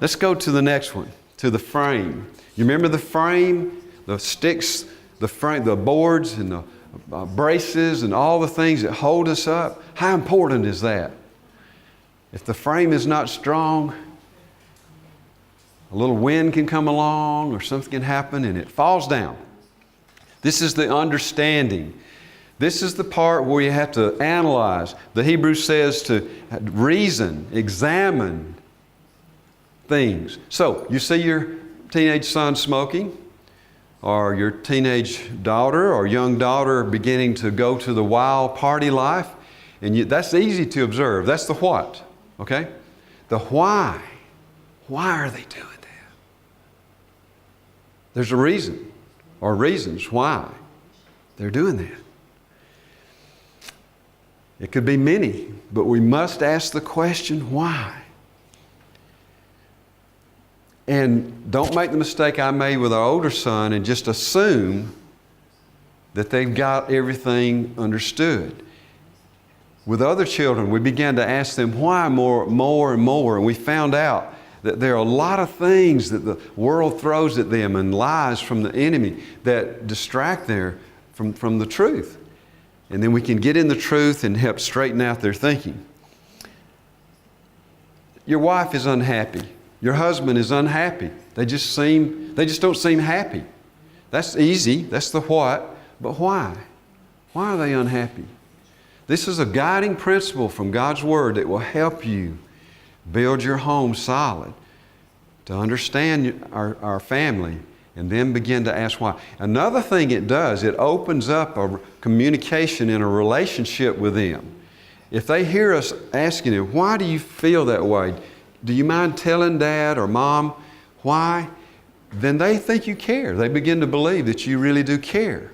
Let's go to the next one, to the frame. You remember the frame, the sticks, the frame, the boards and the braces and all the things that hold us up? How important is that? If the frame is not strong, a little wind can come along or something can happen and it falls down. This is the understanding. This is the part where you have to analyze. The Hebrew says to reason, examine things. So, you see your teenage son smoking, or your teenage daughter or young daughter beginning to go to the wild party life, and that's easy to observe. That's the what, okay? The why. Why are they doing that? There's a reason, or reasons why they're doing that. It could be many, but we must ask the question, why? And don't make the mistake I made with our older son and just assume that they've got everything understood. With other children, we began to ask them why more and more, and we found out that there are a lot of things that the world throws at them and lies from the enemy that distract them from the truth. And then we can get in the truth and help straighten out their thinking. Your wife is unhappy. Your husband is unhappy. They just don't seem happy. That's easy. That's the what. But why? Why are they unhappy? This is a guiding principle from God's Word that will help you build your home solid, to understand our family, and then begin to ask why. Another thing it does, it opens up a communication in a relationship with them. If they hear us asking them, why do you feel that way? Do you mind telling Dad or Mom why? Then they think you care. They begin to believe that you really do care.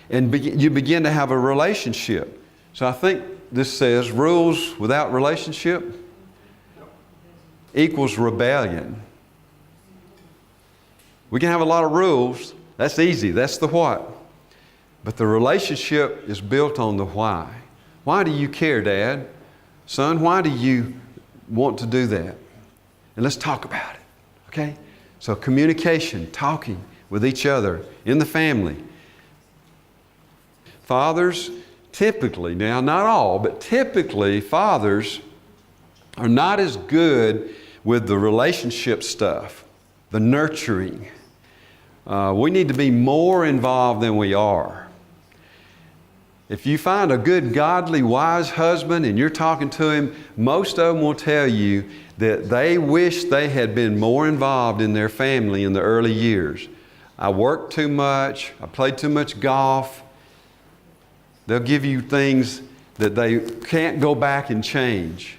And you begin to have a relationship. So I think this says rules without relationship equals rebellion. We can have a lot of rules. That's easy. That's the what. But the relationship is built on the why. Why do you care, Dad? Son, why do you want to do that? And let's talk about it, okay? So communication, talking with each other in the family. Fathers, typically, now not all, but typically fathers are not as good with the relationship stuff, the nurturing. We need to be more involved than we are. If you find a good, godly, wise husband and you're talking to him, most of them will tell you that they wish they had been more involved in their family in the early years. I worked too much. I played too much golf. They'll give you things that they can't go back and change.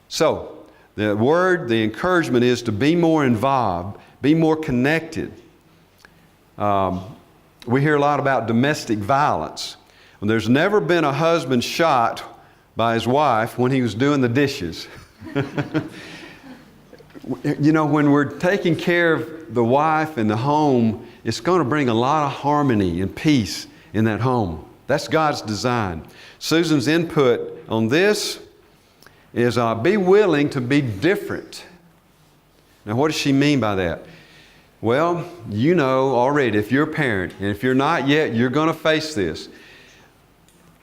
So, the word, the encouragement is to be more involved, be more connected. We hear a lot about domestic violence. And there's never been a husband shot by his wife when he was doing the dishes. You know, when we're taking care of the wife and the home, it's going to bring a lot of harmony and peace in that home. That's God's design. Susan's input on this is be willing to be different. Now, what does she mean by that? Well, you know already, if you're a parent, and if you're not yet, you're going to face this.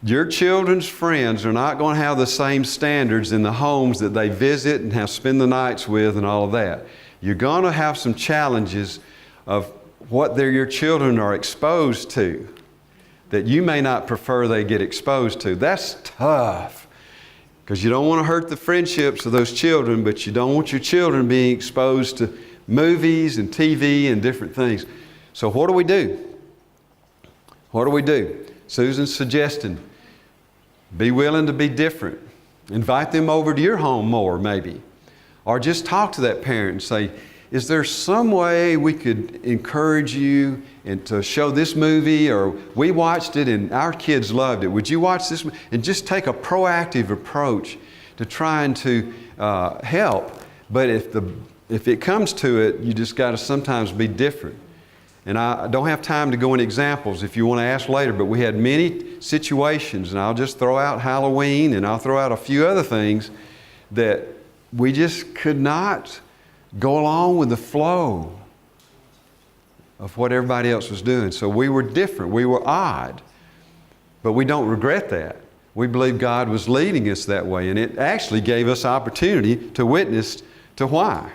Your children's friends are not going to have the same standards in the homes that they visit and have spend the nights with and all of that. You're going to have some challenges of what your children are exposed to that you may not prefer they get exposed to. That's tough because you don't want to hurt the friendships of those children, but you don't want your children being exposed to movies and TV and different things. So what do we do? What do we do? Susan's suggesting, be willing to be different. Invite them over to your home more, maybe. Or just talk to that parent and say, is there some way we could encourage you and to show this movie? Or we watched it and our kids loved it. Would you watch this? And just take a proactive approach to trying to help. But if it comes to it, you just got to sometimes be different. And I don't have time to go into examples if you want to ask later, but we had many situations, and I'll just throw out Halloween and I'll throw out a few other things that we just could not go along with the flow of what everybody else was doing. So we were different. We were odd. But we don't regret that. We believe God was leading us that way, and it actually gave us opportunity to witness to why.